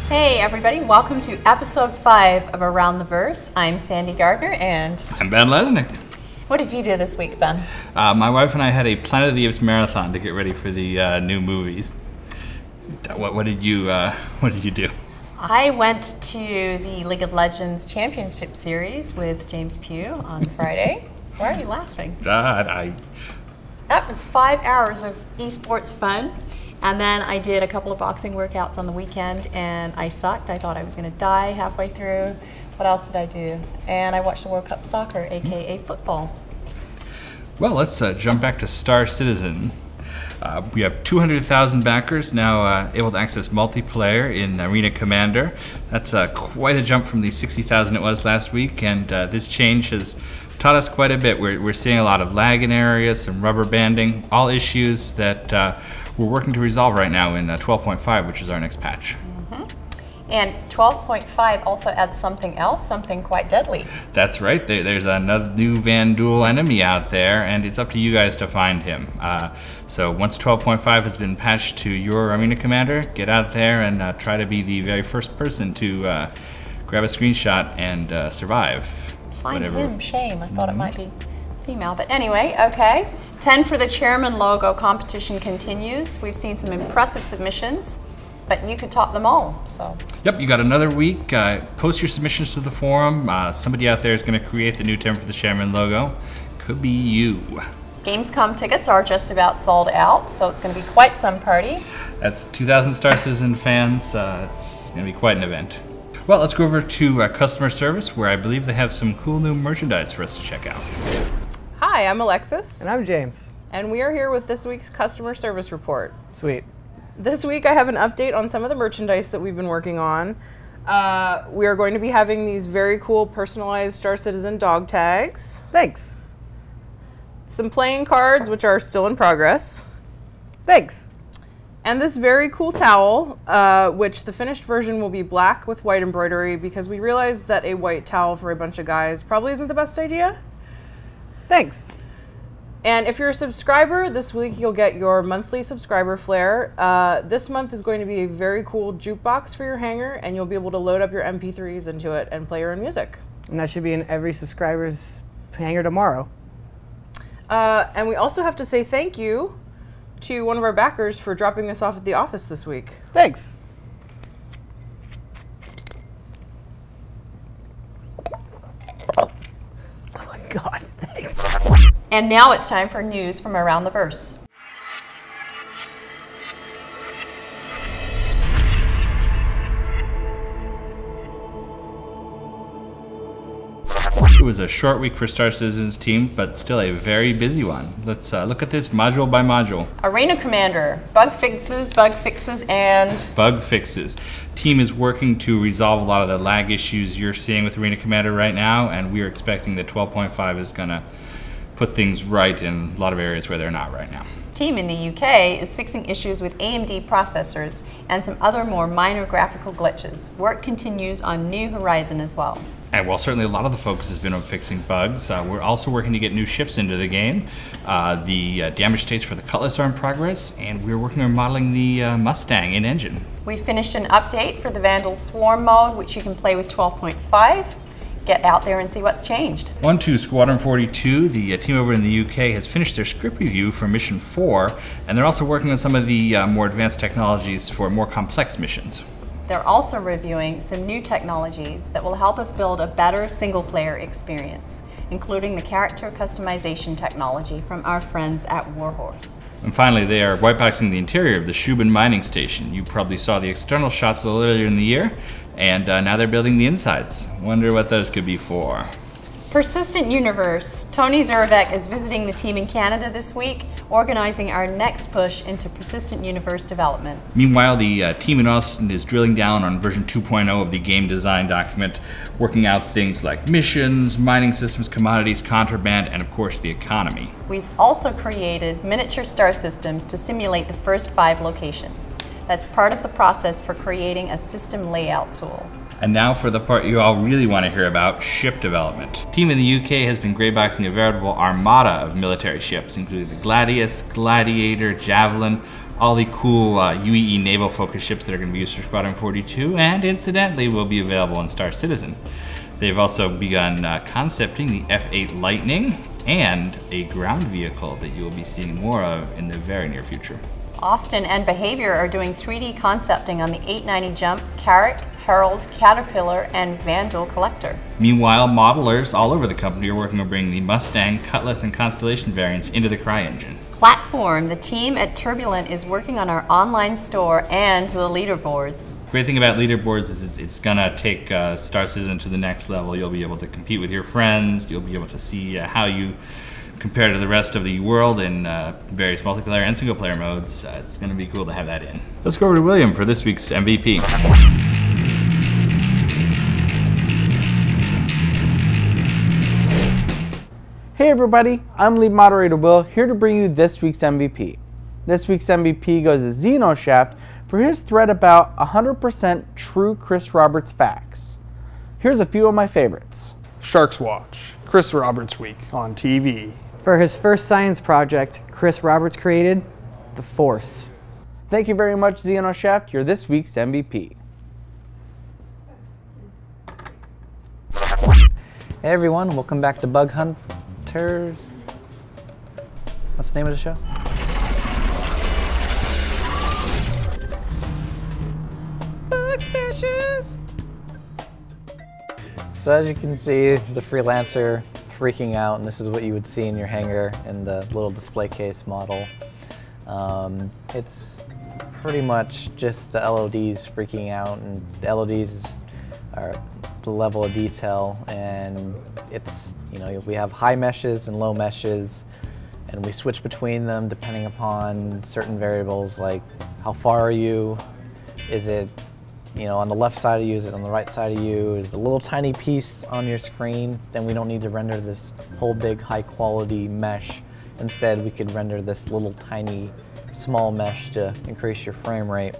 Hey everybody, welcome to episode 5 of Around the Verse. I'm Sandy Gardner and... I'm Ben Lesnick. What did you do this week, Ben? My wife and I had a Planet of the Apes marathon to get ready for the new movies. What did you do? I went to the League of Legends Championship Series with James Pugh on Friday. Why are you laughing? That was 5 hours of esports fun. And then I did a couple of boxing workouts on the weekend, and I sucked. I thought I was going to die halfway through. What else did I do? And I watched the World Cup soccer, aka football. Well, let's jump back to Star Citizen. We have 200,000 backers now able to access multiplayer in Arena Commander. That's quite a jump from the 60,000 it was last week, and this change has taught us quite a bit. We're seeing a lot of lag in areas, some rubber banding, all issues that we're working to resolve right now in 12.5, which is our next patch. And 12.5 also adds something else, something quite deadly. That's right. There's another new Vanduul enemy out there, and it's up to you guys to find him. So once 12.5 has been patched to your Arena Commander, get out there and try to be the very first person to grab a screenshot and survive. Find him, shame. I thought it might be female, but anyway, okay. 10 for the chairman logo competition continues. We've seen some impressive submissions, but you could top them all, so. Yep, you got another week. Post your submissions to the forum. Somebody out there is going to create the new 10 for the chairman logo. Could be you. Gamescom tickets are just about sold out, so it's going to be quite some party. That's 2,000 Star Citizen fans. It's going to be quite an event. Well, let's go over to customer service, where I believe they have some cool new merchandise for us to check out. Hi, I'm Alexis. And I'm James. And we are here with this week's customer service report. Sweet. This week I have an update on some of the merchandise that we've been working on. We are going to be having these very cool personalized Star Citizen dog tags. Thanks. Some playing cards, which are still in progress. Thanks. And this very cool towel, which the finished version will be black with white embroidery, because we realized that a white towel for a bunch of guys probably isn't the best idea. Thanks. And if you're a subscriber, this week you'll get your monthly subscriber flare. This month is going to be a very cool jukebox for your hanger, and you'll be able to load up your MP3s into it and play your own music. And that should be in every subscriber's hanger tomorrow. And we also have to say thank you to one of our backers for dropping this off at the office this week. Thanks. Oh my God, thanks. And now it's time for news from Around the Verse. It was a short week for Star Citizen's team, but still a very busy one. Let's look at this module by module. Arena Commander, bug fixes, and... Bug fixes. Team is working to resolve a lot of the lag issues you're seeing with Arena Commander right now, and we're expecting that 12.5 is going to put things right in a lot of areas where they're not right now. Team in the UK is fixing issues with AMD processors and some other more minor graphical glitches. Work continues on New Horizon as well. And while certainly a lot of the focus has been on fixing bugs, we're also working to get new ships into the game. The damage states for the Cutlass are in progress, and we're working on modeling the Mustang in engine. We finished an update for the Vanduul Swarm mode, which you can play with 12.5. Get out there and see what's changed. On to Squadron 42, the team over in the UK has finished their script review for Mission 4, and they're also working on some of the more advanced technologies for more complex missions. They're also reviewing some new technologies that will help us build a better single-player experience, including the character customization technology from our friends at Warhorse. And finally, they are whiteboxing the interior of the Shubin mining station. You probably saw the external shots a little earlier in the year, and now they're building the insides. Wonder what those could be for. Persistent Universe. Tony Zervek is visiting the team in Canada this week, organizing our next push into Persistent Universe development. Meanwhile, the team in Austin is drilling down on version 2.0 of the game design document, working out things like missions, mining systems, commodities, contraband, and of course the economy. We've also created miniature star systems to simulate the first 5 locations. That's part of the process for creating a system layout tool. And now for the part you all really want to hear about, ship development. Team in the UK has been greyboxing a veritable armada of military ships, including the Gladius, Gladiator, Javelin, all the cool UEE naval-focused ships that are going to be used for Squadron 42, and incidentally will be available in Star Citizen. They've also begun concepting the F-8 Lightning and a ground vehicle that you will be seeing more of in the very near future. Austin and Behavior are doing 3D concepting on the 890 Jump, Carrack, Herald, Caterpillar, and Vandal Collector. Meanwhile, modelers all over the company are working on bringing the Mustang, Cutlass, and Constellation variants into the CryEngine. Platform, the team at Turbulent is working on our online store and the leaderboards. Great thing about leaderboards is it's gonna take Star Citizen to the next level. You'll be able to compete with your friends. You'll be able to see how you compare to the rest of the world in various multiplayer and single player modes. It's gonna be cool to have that in. Let's go over to William for this week's MVP. Hey everybody, I'm lead moderator Will, here to bring you this week's MVP. This week's MVP goes to Xenoshaft for his thread about 100% true Chris Roberts facts. Here's a few of my favorites. Sharks Watch, Chris Roberts Week on TV. For his first science project, Chris Roberts created the Force. Thank you very much, Xenoshaft. You're this week's MVP. Hey everyone, welcome back to Bug Hunters. What's the name of the show? Bug Smashes! So as you can see, the freelancer freaking out, and this is what you would see in your hangar in the little display case model. It's pretty much just the LODs freaking out, and the LODs are the level of detail, and it's, you know, we have high meshes and low meshes, and we switch between them depending upon certain variables like how far are you, is it, you know, on the left side of you, is it on the right side of you, is it a little tiny piece on your screen, then we don't need to render this whole big high quality mesh. Instead we could render this little tiny small mesh to increase your frame rate.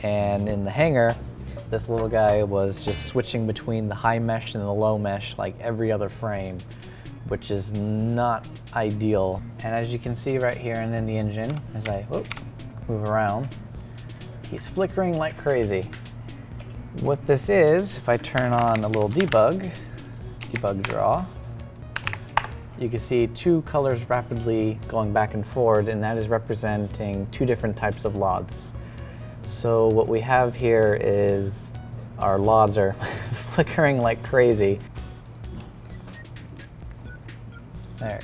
And in the hangar, this little guy was just switching between the high mesh and the low mesh like every other frame, which is not ideal. And as you can see right here and in the engine, as I move around, he's flickering like crazy. What this is, if I turn on a little debug draw, you can see two colors rapidly going back and forward, and that is representing two different types of LODs. So what we have here is our LODs are flickering like crazy. There.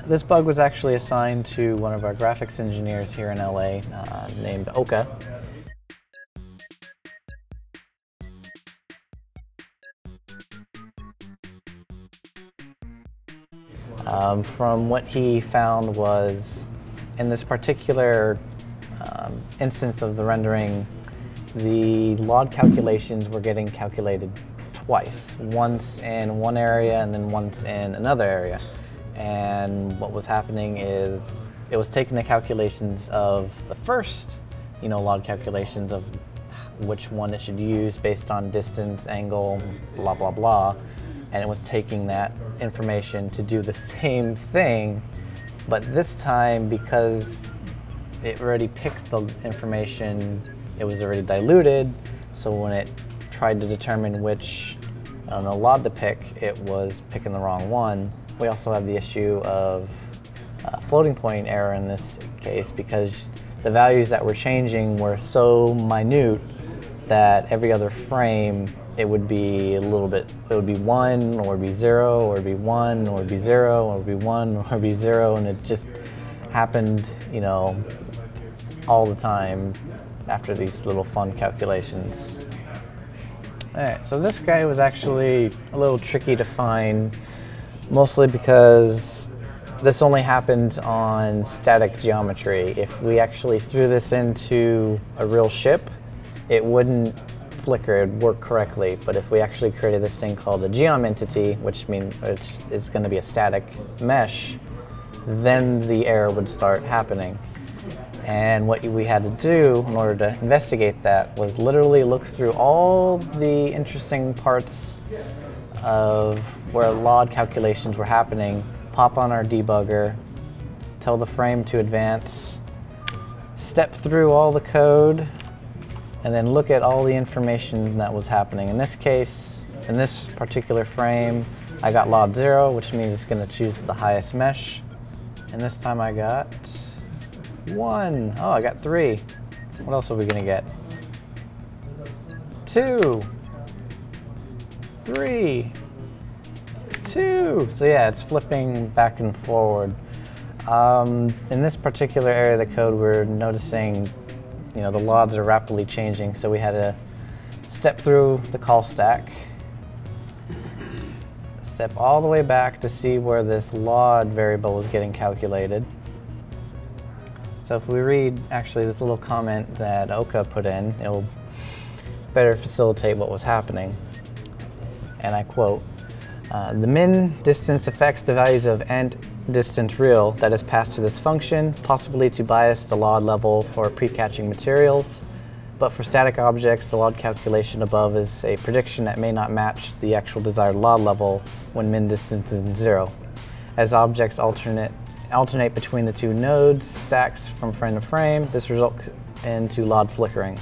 This bug was actually assigned to one of our graphics engineers here in LA named Oka. From what he found was, in this particular instance of the rendering, the LOD calculations were getting calculated twice, once in one area and then once in another area. And what was happening is it was taking the calculations of the first, you know, LOD calculations of which one it should use based on distance, angle, blah, blah, blah. And it was taking that information to do the same thing, but this time, because it already picked the information, it was already diluted, so when it tried to determine which LOD to pick, it was picking the wrong one. We also have the issue of floating point error in this case, because the values that were changing were so minute that every other frame it would be a little bit, it would be 1 or be 0 or be 1 or be 0 or be 1 or be 0, and it just happened, you know, all the time after these little fun calculations. Alright, so this guy was actually a little tricky to find, mostly because this only happened on static geometry. If we actually threw this into a real ship, it wouldn't flicker, it would work correctly. But if we actually created this thing called a geom entity, which means it's going to be a static mesh, then the error would start happening. And what we had to do in order to investigate that was literally look through all the interesting parts of where LOD calculations were happening, pop on our debugger, tell the frame to advance, step through all the code, and then look at all the information that was happening. In this case, in this particular frame, I got LOD 0, which means it's going to choose the highest mesh. And this time I got 1. Oh, I got 3. What else are we going to get? 2. 3. 2. So yeah, it's flipping back and forward. In this particular area of the code, we're noticing, the LODs are rapidly changing, so we had to step through the call stack, step all the way back to see where this LOD variable was getting calculated. So if we read actually this little comment that Oka put in, it will better facilitate what was happening. And I quote, the min distance affects the values of end distance real that is passed to this function, possibly to bias the LOD level for pre-catching materials. But for static objects, the LOD calculation above is a prediction that may not match the actual desired LOD level when min distance is 0. As objects alternate between the two nodes stacks from frame to frame, this results into LOD flickering.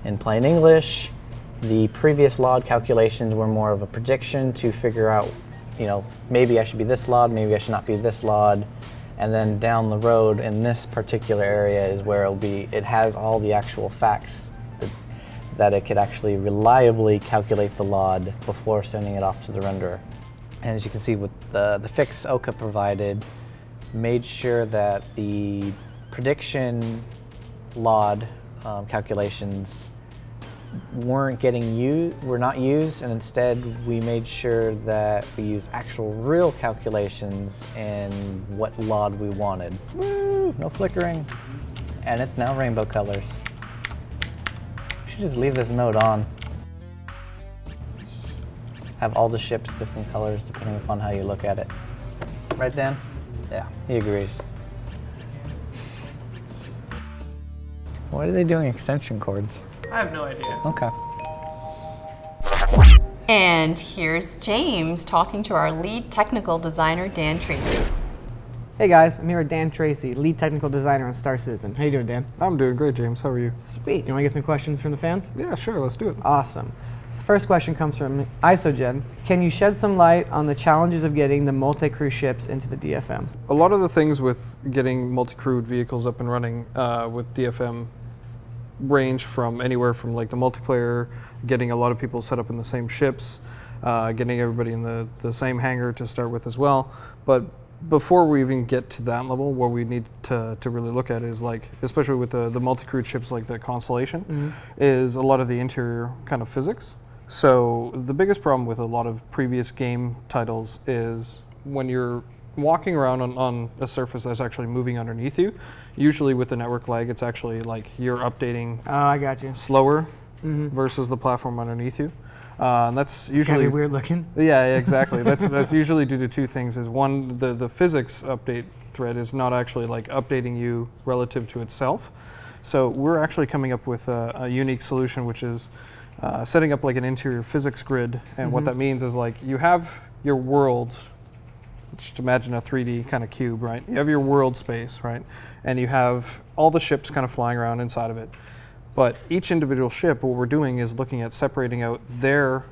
In plain English, the previous LOD calculations were more of a prediction to figure out, maybe I should be this LOD, maybe I should not be this LOD. And then down the road in this particular area is where it has all the actual facts that it could actually reliably calculate the LOD before sending it off to the renderer. And as you can see with the fix Oka provided, made sure that the prediction LOD calculations were not used, and instead we made sure that we use actual real calculations in what LOD we wanted. Woo! No flickering. And it's now rainbow colors. We should just leave this mode on. Have all the ships different colors depending upon how you look at it. Right, Dan? Yeah, he agrees. Why are they doing extension cords? I have no idea. Okay. And here's James talking to our lead technical designer, Dan Tracy. Hey guys, I'm here with Dan Tracy, lead technical designer on Star Citizen. How you doing, Dan? I'm doing great, James. How are you? Sweet. You want to get some questions from the fans? Yeah, sure. Let's do it. Awesome. This first question comes from Isogen. Can you shed some light on the challenges of getting the multi-crew ships into the DFM? A lot of the things with getting multi-crewed vehicles up and running with DFM range from anywhere from like the multiplayer, getting a lot of people set up in the same ships, getting everybody in the same hangar to start with as well. But before we even get to that level, what we need to really look at is, like, especially with the multi-crewed ships like the Constellation, is a lot of the interior kind of physics. So the biggest problem with a lot of previous game titles is when you're walking around on a surface that's actually moving underneath you, usually with the network lag, it's actually like you're updating I got you. slower versus the platform underneath you. And that's usually weird looking. Yeah, exactly. That's usually due to two things. Is one, the physics update thread is not actually like updating you relative to itself. So we're actually coming up with a unique solution, which is setting up like an interior physics grid. And what that means is, like, you have your world. Just imagine a 3D kind of cube, right? You have your world space, right? And you have all the ships kind of flying around inside of it. But each individual ship, what we're doing is looking at separating out their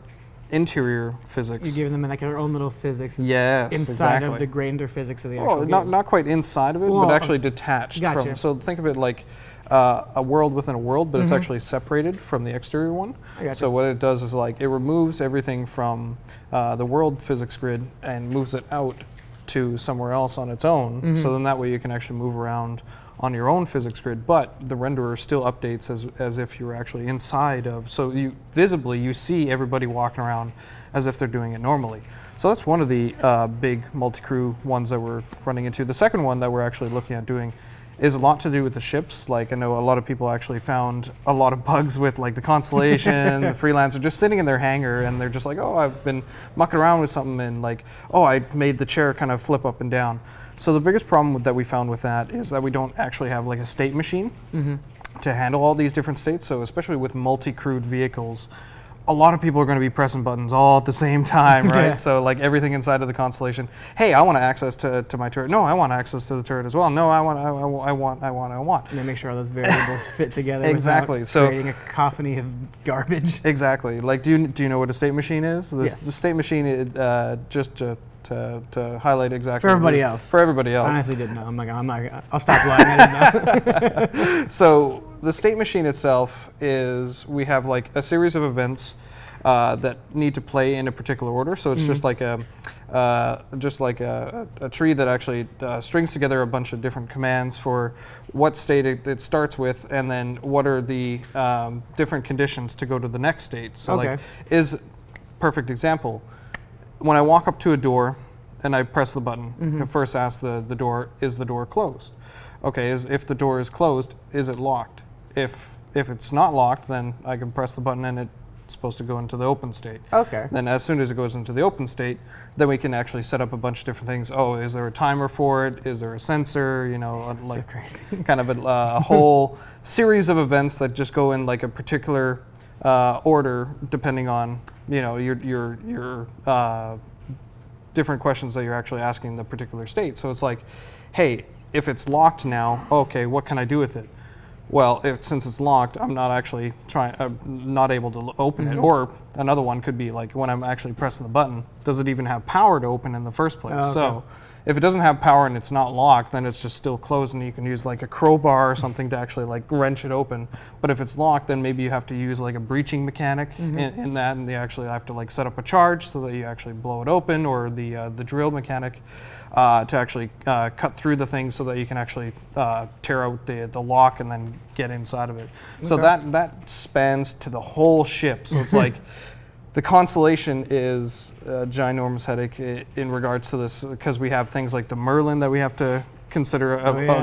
interior physics. You're giving them like their own little physics. Yes, inside of the grander physics of the actual game. Not quite inside of it, but actually detached from. So think of it like a world within a world, but it's actually separated from the exterior one. So what it does is, like, it removes everything from the world physics grid and moves it out to somewhere else on its own. So then that way you can actually move around on your own physics grid, but the renderer still updates as if you were actually inside of, so you visibly you see everybody walking around as if they're doing it normally. So that's one of the big multi-crew ones that we're running into. The second one that we're actually looking at doing is a lot to do with the ships. Like, I know a lot of people actually found a lot of bugs with, like, the Constellation, the Freelancer, just sitting in their hangar, and they're just like, oh, I've been mucking around with something, and like, oh, I made the chair kind of flip up and down. So the biggest problem that we found with that is that we don't actually have like a state machine to handle all these different states. So especially with multi-crewed vehicles, a lot of people are going to be pressing buttons all at the same time, right? Yeah. So like everything inside of the constellation, hey, I want access to my turret. No, I want access to the turret as well. No, I want. And then make sure all those variables fit together. Exactly. Without So creating a cacophony of garbage. Exactly. Like, do you know what a state machine is? Yes. The state machine, just to highlight exactly. For everybody else. For everybody else. I honestly didn't know. I'm not. I'll stop lying. I didn't know. So the state machine itself is, we have like a series of events that need to play in a particular order. So it's just like a tree that actually strings together a bunch of different commands for what state it starts with, and then what are the different conditions to go to the next state. So like, perfect example. When I walk up to a door and I press the button, I first ask the door, is the door closed? Okay, if the door is closed, is it locked? If it's not locked, then I can press the button and it's supposed to go into the open state. Okay. Then as soon as it goes into the open state, then we can actually set up a bunch of different things. Oh, is there a timer for it? Is there a sensor? You know, like so crazy. kind of a whole series of events that just go in like a particular order depending on, you know, your different questions that you're actually asking the particular state. So it's like, hey, if it's locked now, okay, what can I do with it? Well, since it's locked, I'm not actually not able to open it. Or another one could be like, when I'm actually pressing the button, does it even have power to open in the first place? Okay. So if it doesn't have power and it's not locked, then it's just still closed, and you can use like a crowbar or something to actually like wrench it open. But if it's locked, then maybe you have to use like a breaching mechanic in that, and you actually have to like set up a charge so that you actually blow it open, or the drill mechanic to actually cut through the thing so that you can actually tear out the lock and then get inside of it. Okay. So that spans to the whole ship. So it's like, the constellation is a ginormous headache in regards to this, because we have things like the Merlin that we have to consider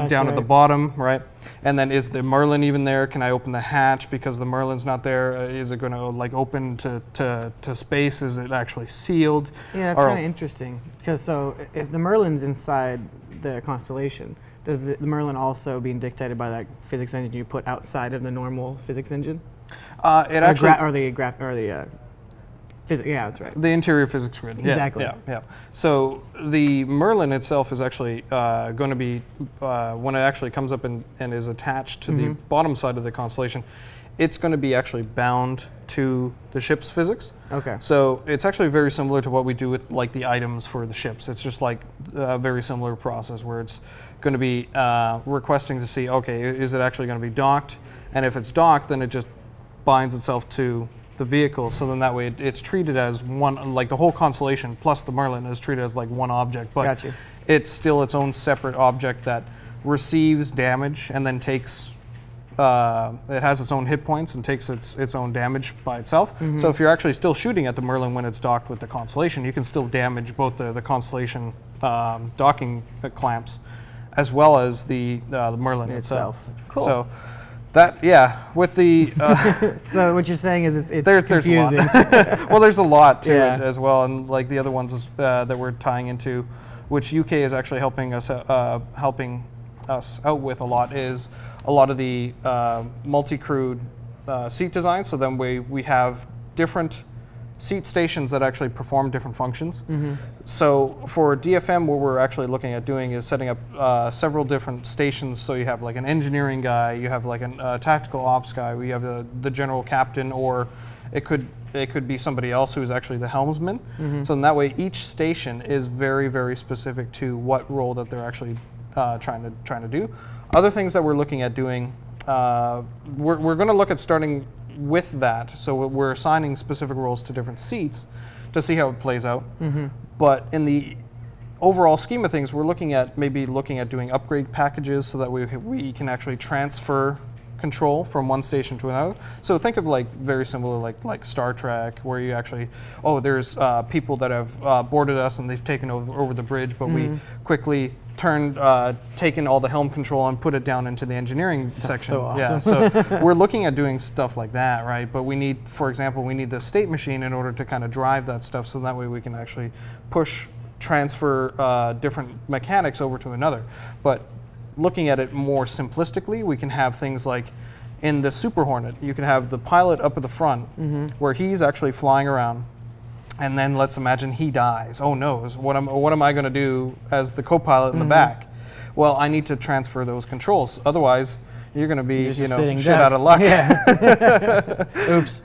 down at the bottom, right? And then, is the Merlin even there? Can I open the hatch because the Merlin's not there? Is it going to like open to space? Is it actually sealed? Yeah, that's kind of interesting, because so if the Merlin's inside the constellation, does the Merlin also being dictated by that physics engine you put outside of the normal physics engine? Yeah, that's right. The interior physics grid. Exactly. Yeah. So the Merlin itself is actually going to be, when it actually comes up and is attached to the bottom side of the constellation, it's going to be actually bound to the ship's physics. Okay. So it's actually very similar to what we do with like the items for the ships. It's just like a very similar process where it's going to be requesting to see, okay, is it actually going to be docked? And if it's docked, then it just binds itself to the vehicle, so then that way it's treated as one, like the whole constellation plus the Merlin is treated as like one object, but it's still its own separate object that receives damage and then takes, it has its own hit points and takes its own damage by itself. So if you're actually still shooting at the Merlin when it's docked with the constellation, you can still damage both the constellation docking clamps as well as the Merlin itself. Cool. So that, with the... so what you're saying is it's There's confusing. a lot. Well, there's a lot to it as well, and like the other ones is, that we're tying into, which UK is actually helping us out with a lot, is a lot of the multi-crewed seat design. So then we have different seat stations that actually perform different functions. So for DFM, what we're actually looking at doing is setting up several different stations. So you have like an engineering guy, you have like a tactical ops guy, we have the general captain, or it could be somebody else who's actually the helmsman. So in that way, each station is very, very specific to what role that they're actually trying to do. Other things that we're looking at doing, we're going to look at starting with that. So we're assigning specific roles to different seats to see how it plays out. But in the overall scheme of things, we're looking at doing upgrade packages so that we can actually transfer control from one station to another. So think of like very similar like Star Trek, where you actually, there's people that have boarded us and they've taken over the bridge, but we quickly taken all the helm control and put it down into the engineering section. So awesome. Yeah, so we're looking at doing stuff like that, right? But we need, for example, the state machine in order to kind of drive that stuff, so that way we can actually push transfer different mechanics over to another. But looking at it more simplistically, we can have things like in the Super Hornet, you can have the pilot up at the front where he's actually flying around. And then let's imagine he dies. Oh no, what am I going to do as the co-pilot in the back? Well, I need to transfer those controls. Otherwise, you're going to be, you know, shit out of luck. Yeah. Oops.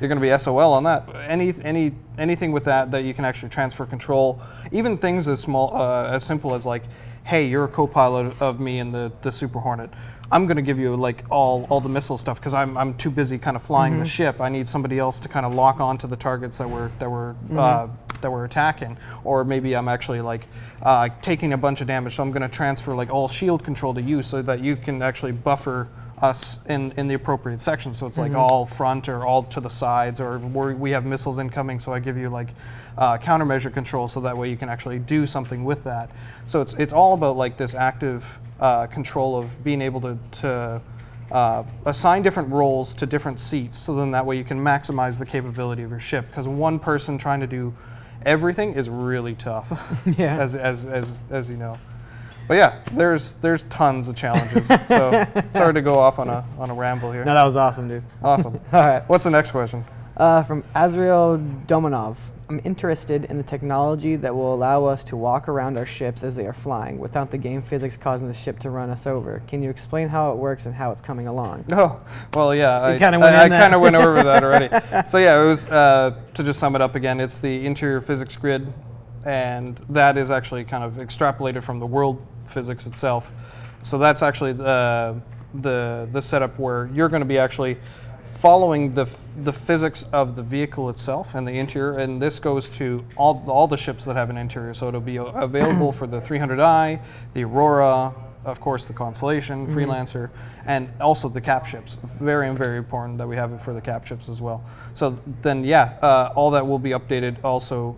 You're going to be SOL on that. Anything with that you can actually transfer control. Even things as small, as simple as like, hey, you're a co-pilot of me in the Super Hornet. I'm going to give you like all the missile stuff because I'm too busy kind of flying the ship. I need somebody else to kind of lock onto the targets that we're attacking, or maybe I'm actually like taking a bunch of damage. So I'm going to transfer like all shield control to you so that you can actually buffer us in the appropriate section. So it's like all front or all to the sides, or we have missiles incoming. So I give you like countermeasure control so that way you can actually do something with that. So it's all about like this active control of being able to assign different roles to different seats, so then that way you can maximize the capability of your ship, because one person trying to do everything is really tough. Yeah. as you know. But yeah, there's tons of challenges. So sorry to go off on a ramble here. No, that was awesome, dude. Awesome. All right. What's the next question? From Azrael Domanov. I'm interested in the technology that will allow us to walk around our ships as they are flying without the game physics causing the ship to run us over. Can you explain how it works and how it's coming along? Oh, well, yeah, I kind of went over that already. So yeah, it was, to just sum it up again, it's the interior physics grid, and that is actually kind of extrapolated from the world physics itself. So that's actually the setup where you're going to be actually following the physics of the vehicle itself and the interior, and this goes to all the ships that have an interior. So it'll be available for the 300i, the Aurora, of course the Constellation, Freelancer, and also the cap ships. Very, very important that we have it for the cap ships as well. So then, yeah, all that will be updated also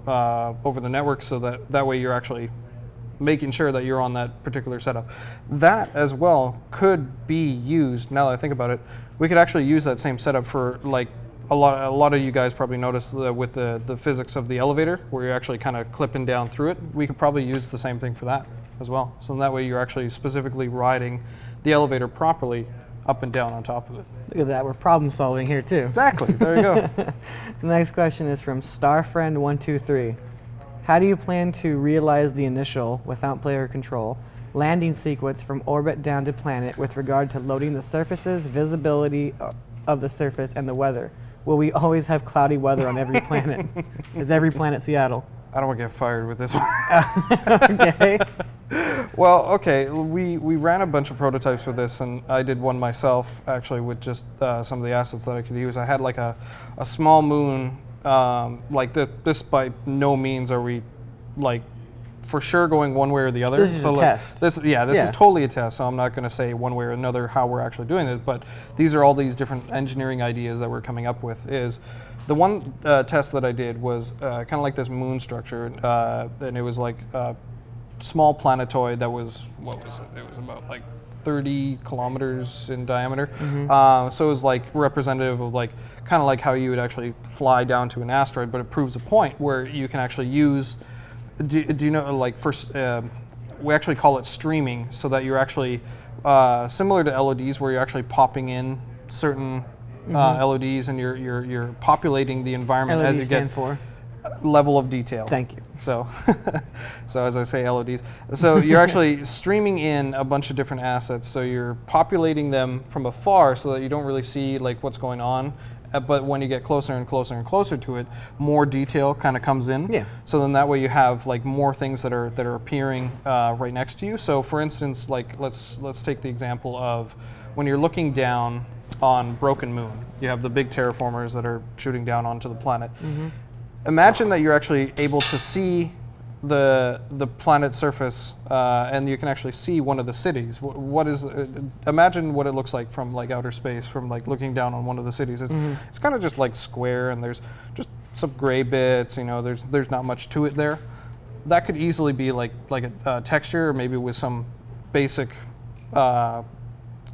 over the network, so that way you're actually making sure that you're on that particular setup. That as well could be used, now that I think about it, we could actually use that same setup for like a lot of you guys probably noticed with the physics of the elevator, where you're actually kind of clipping down through it. We could probably use the same thing for that as well. So that way you're actually specifically riding the elevator properly up and down on top of it. Look at that, we're problem solving here too. Exactly, there you go. The next question is from Starfriend123. How do you plan to realize the initial, without player control, landing sequence from orbit down to planet with regard to loading the surfaces, visibility of the surface, and the weather? Will we always have cloudy weather on every planet? Is every planet Seattle? I don't want to get fired with this one. Okay. Well, okay, we ran a bunch of prototypes with this, and I did one myself, actually, with just some of the assets that I could use. I had like a small moon. Like this by no means are we like for sure going one way or the other. This is a test. This is totally a test, so I'm not going to say one way or another how we're actually doing it, but these are all these different engineering ideas that we're coming up with. Is the one test that I did was kind of like this moon structure, and it was like a small planetoid that was, what was it? It was about like 30 kilometers in diameter. So it was like representative of like kind of like how you would actually fly down to an asteroid, but it proves a point where you can actually use, do you know, like first, we actually call it streaming, so that you're actually similar to LODs, where you're actually popping in certain LODs, and you're populating the environment LODs as you get for level of detail. Thank you. So, so as I say, LODs. So you're actually streaming in a bunch of different assets. So you're populating them from afar, so that you don't really see like what's going on. But when you get closer and closer and closer to it, more detail kind of comes in. Yeah. So then that way you have like more things that are appearing right next to you. So for instance, like let's take the example of when you're looking down on Broken Moon. You have the big terraformers that are shooting down onto the planet. Imagine that you're actually able to see the planet's surface, and you can actually see one of the cities. Imagine what it looks like from like outer space, from like looking down on one of the cities. It's kind of just like square, and there's just some gray bits. You know, there's not much to it there. That could easily be like a texture, or maybe with some basic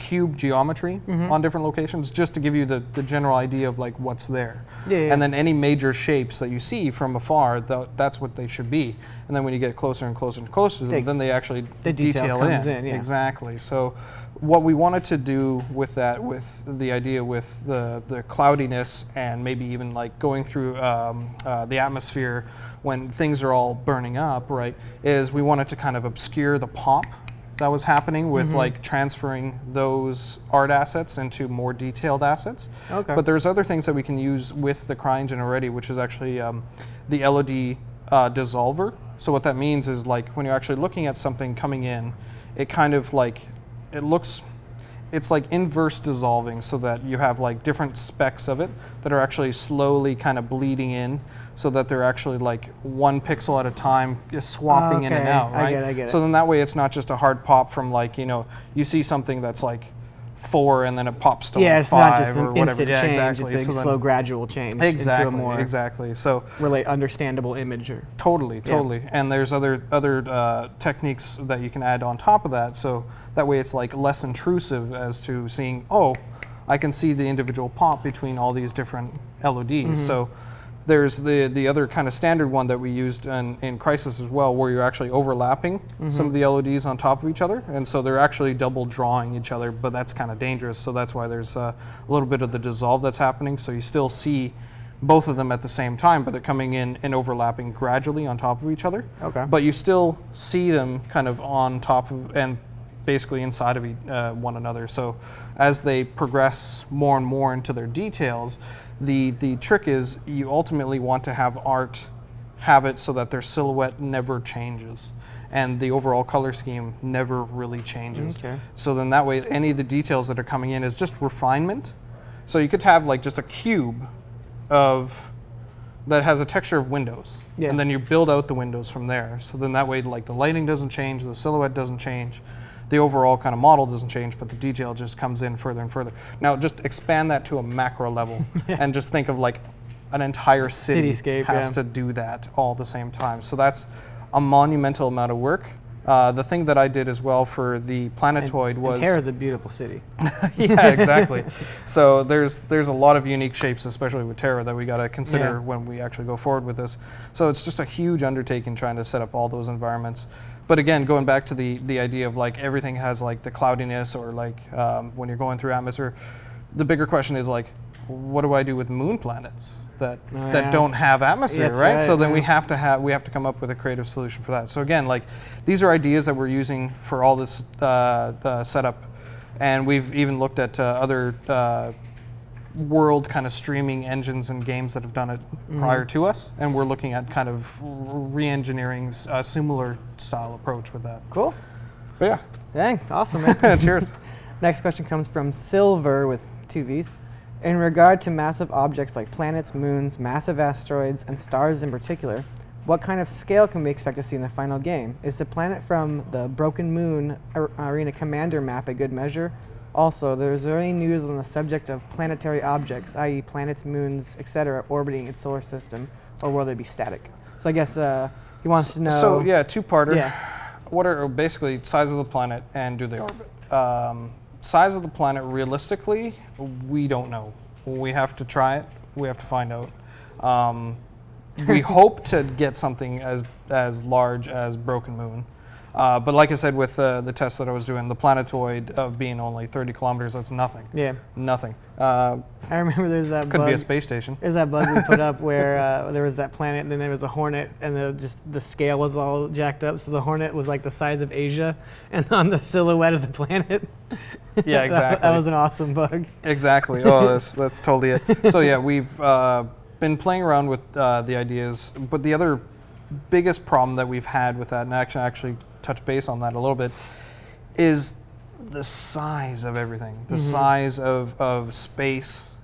cube geometry on different locations, just to give you the general idea of like what's there. And then any major shapes that you see from afar, that's what they should be. And then when you get closer and closer and closer to them, then they actually detail in. Exactly. So what we wanted to do with that, with the idea with the cloudiness and maybe even like going through the atmosphere when things are all burning up, right, is we wanted to kind of obscure the pop that was happening with like transferring those art assets into more detailed assets. But there's other things that we can use with the CryEngine already, which is actually the LOD dissolver. So what that means is like when you're actually looking at something coming in, it kind of like, it's like inverse dissolving, so that you have like different specks of it that are actually slowly kind of bleeding in, so that they're actually like 1 pixel at a time is swapping in and out, right? I get it. So then that way it's not just a hard pop from like, you know, you see something that's like 4 and then it pops to like 5 it's not just an or whatever. instant change, it's a slow gradual change into a more so really understandable image. Totally. And there's other techniques that you can add on top of that, so that way it's like less intrusive as to seeing, oh, I can see the individual pop between all these different LODs. So there's the other kind of standard one that we used in Crisis as well, where you're actually overlapping some of the LODs on top of each other, and so they're actually double drawing each other, but that's kind of dangerous, so that's why there's a little bit of the dissolve that's happening, so you still see both of them at the same time, but they're coming in and overlapping gradually on top of each other. But you still see them kind of on top of and basically inside of one another. So as they progress more and more into their details, the trick is you ultimately want to have art have it so that their silhouette never changes and the overall color scheme never really changes. So then that way any of the details that are coming in is just refinement. So you could have like just a cube that has a texture of windows, and then you build out the windows from there. So then that way like the lighting doesn't change, the silhouette doesn't change, the overall kind of model doesn't change, but the detail just comes in further and further. Now just expand that to a macro level and just think of like an entire cityscape has to do that all at the same time. So that's a monumental amount of work. The thing that I did as well for the Planetoid was... Terra's a beautiful city. Yeah, exactly. So there's a lot of unique shapes, especially with Terra, that we got to consider when we actually go forward with this. So it's just a huge undertaking trying to set up all those environments. But again, going back to the idea of like everything has like the cloudiness or like when you're going through atmosphere, the bigger question is like, what do I do with moon planets that don't have atmosphere, right? So then we have to come up with a creative solution for that. So again, like these are ideas that we're using for all this setup, and we've even looked at other world kind of streaming engines and games that have done it prior to us, and we're looking at kind of re-engineering a similar style approach with that. Cool. But yeah. Dang, awesome, man. Cheers. Next question comes from Silver with 2 V's. In regard to massive objects like planets, moons, massive asteroids, and stars in particular, what kind of scale can we expect to see in the final game? Is the planet from the Broken Moon Arena Commander map a good measure? Also, is there any news on the subject of planetary objects, i.e. planets, moons, etc., orbiting its solar system, or will they be static? So I guess he wants to know... So yeah, two-parter. What are basically size of the planet and do they orbit? Size of the planet, realistically, we don't know. We have to try it. We have to find out. We hope to get something as large as Broken Moon. But like I said, with the test that I was doing, the Planetoid of being only 30 kilometers, that's nothing. Yeah. Nothing. I remember there's that Could be a space station. There's that bug we put up where there was that planet, and then there was a Hornet, and the scale was all jacked up, so the Hornet was like the size of Asia, and on the silhouette of the planet. Yeah, exactly. That was an awesome bug. Exactly. Oh, that's totally it. So yeah, we've been playing around with the ideas, but the other biggest problem that we've had with that, and actually touch base on that a little bit, is the size of everything. The size of space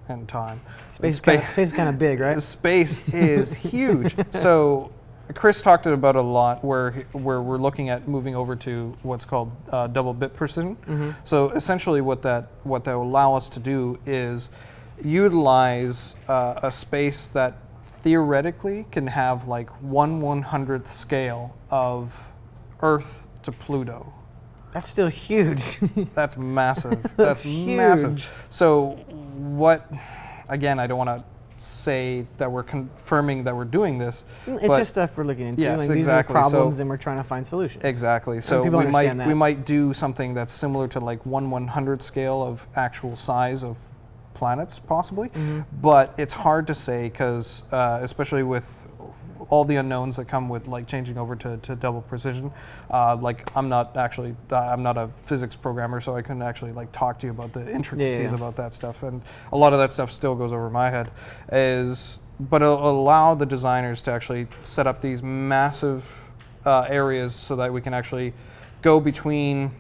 and time. Space is kind of big, right? Space is huge. So Chris talked about a lot where we're looking at moving over to what's called double bit precision. So essentially what that will allow us to do is utilize a space that theoretically can have like 1/100th scale of Earth to Pluto. That's still huge. That's massive. That's huge. Massive. So what, again, I don't want to say that we're confirming that we're doing this. It's just stuff we're looking into. Yes, like, these are problems and we're trying to find solutions. Exactly. So we might do something that's similar to like 1/100th scale of actual size of planets, possibly. But it's hard to say because, especially with all the unknowns that come with like changing over to double precision. Like I'm not a physics programmer, so I couldn't actually like talk to you about the intricacies about that stuff, and a lot of that stuff still goes over my head. But it'll allow the designers to actually set up these massive areas so that we can actually go between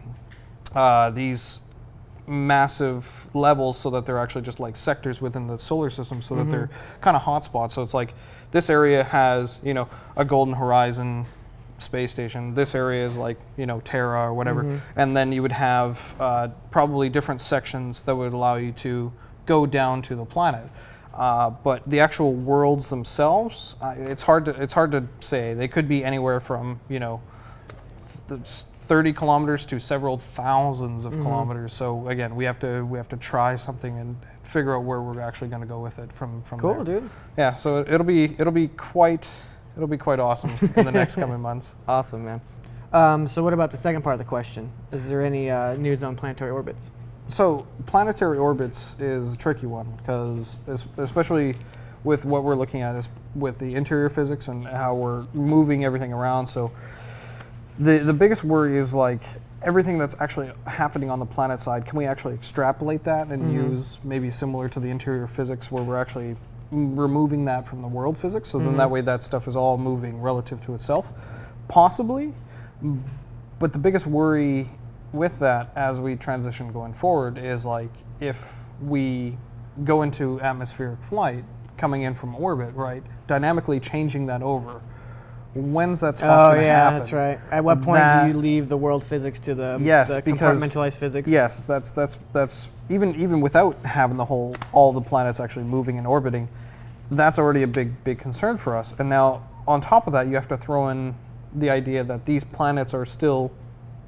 these massive levels, so that they're actually just like sectors within the solar system, so that they're kind of hotspots. So it's like this area has, you know, a Golden Horizon space station. This area is like, you know, Terra or whatever. And then you would have probably different sections that would allow you to go down to the planet. But the actual worlds themselves, it's hard to say. They could be anywhere from, you know, 30 kilometers to several thousands of kilometers. So again, we have to try something and figure out where we're actually going to go with it from cool, there. Dude. Yeah, so it'll be quite awesome in the next coming months. Awesome, man. So what about the second part of the question? Is there any news on planetary orbits? So planetary orbits is a tricky one, because especially with what we're looking at is with the interior physics and how we're moving everything around. So the biggest worry is like everything that's actually happening on the planet side, can we actually extrapolate that and use maybe similar to the interior physics where we're actually removing that from the world physics, so then that way that stuff is all moving relative to itself? Possibly, but the biggest worry with that as we transition going forward is like if we go into atmospheric flight coming in from orbit, right, dynamically changing that over. When's that spot going to happen? That's right. At what point do you leave the world physics to the compartmentalized physics? Yes, that's even without having all the planets actually moving and orbiting, that's already a big concern for us. And now on top of that, you have to throw in the idea that these planets are still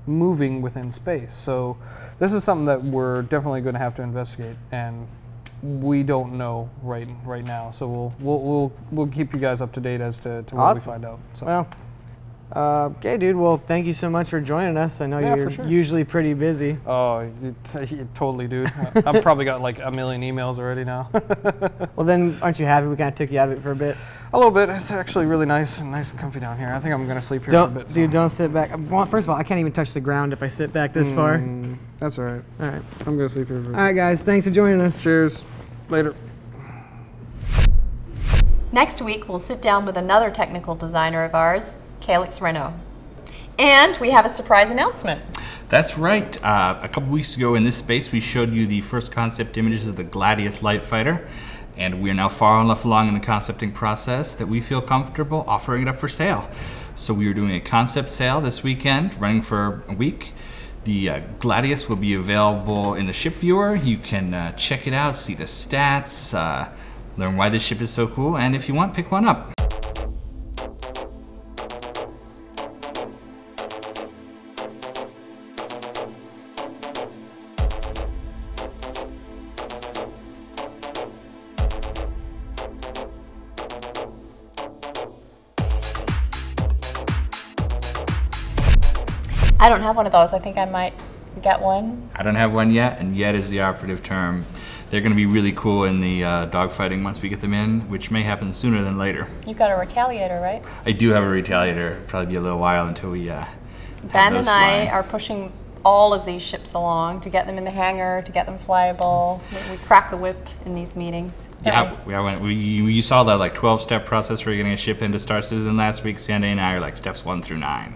moving within space. So this is something that we're definitely going to have to investigate, and we don't know right now, so we'll keep you guys up to date as to what we find out. So. Well, okay, dude. Well, thank you so much for joining us. I know you're usually pretty busy. Oh, totally, dude. I've probably got like a million emails already now. Well, then, aren't you happy we kind of took you out of it for a bit? A little bit. It's actually really nice and comfy down here. I think I'm gonna sleep here for a bit. Dude, don't sit back. Well, first of all, I can't even touch the ground if I sit back this far. That's all right. All right. I'm gonna sleep here for a bit. All right, guys. Thanks for joining us. Cheers. Later. Next week, we'll sit down with another technical designer of ours, Calix Renault. And we have a surprise announcement. That's right. A couple weeks ago in this space, we showed you the first concept images of the Gladius light fighter. And we are now far enough along in the concepting process that we feel comfortable offering it up for sale. So we are doing a concept sale this weekend, running for a week. The Gladius will be available in the ship viewer. You can check it out, see the stats, learn why this ship is so cool, and if you want, pick one up. I don't have one of those. I think I might get one. I don't have one yet, and yet is the operative term. They're going to be really cool in the dogfighting once we get them in, which may happen sooner than later. You've got a Retaliator, right? I do have a Retaliator. It'll probably be a little while until we Ben and I are pushing all of these ships along to get them in the hangar, to get them flyable. We crack the whip in these meetings. Yeah, you saw the like 12-step process for getting a ship into Star Citizen last week. Sandy and I are like steps 1 through 9.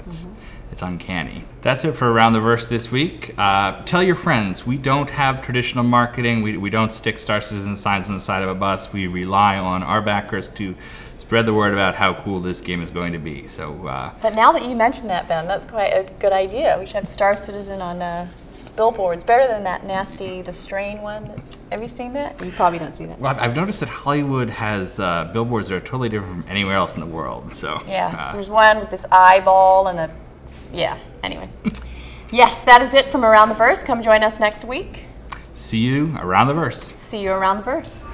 It's uncanny. That's it for Around the Verse this week. Tell your friends, we don't have traditional marketing. We don't stick Star Citizen signs on the side of a bus. We rely on our backers to spread the word about how cool this game is going to be. So. But now that you mention that, Ben, that's quite a good idea. We should have Star Citizen on billboards. Better than that nasty, the Strain one. Have you seen that? You probably don't see that. Well, I've noticed that Hollywood has billboards that are totally different from anywhere else in the world. So. Yeah, there's one with this eyeball and a. Yeah, anyway. Yes, that is it from Around the Verse. Come join us next week. See you around the verse. See you around the verse.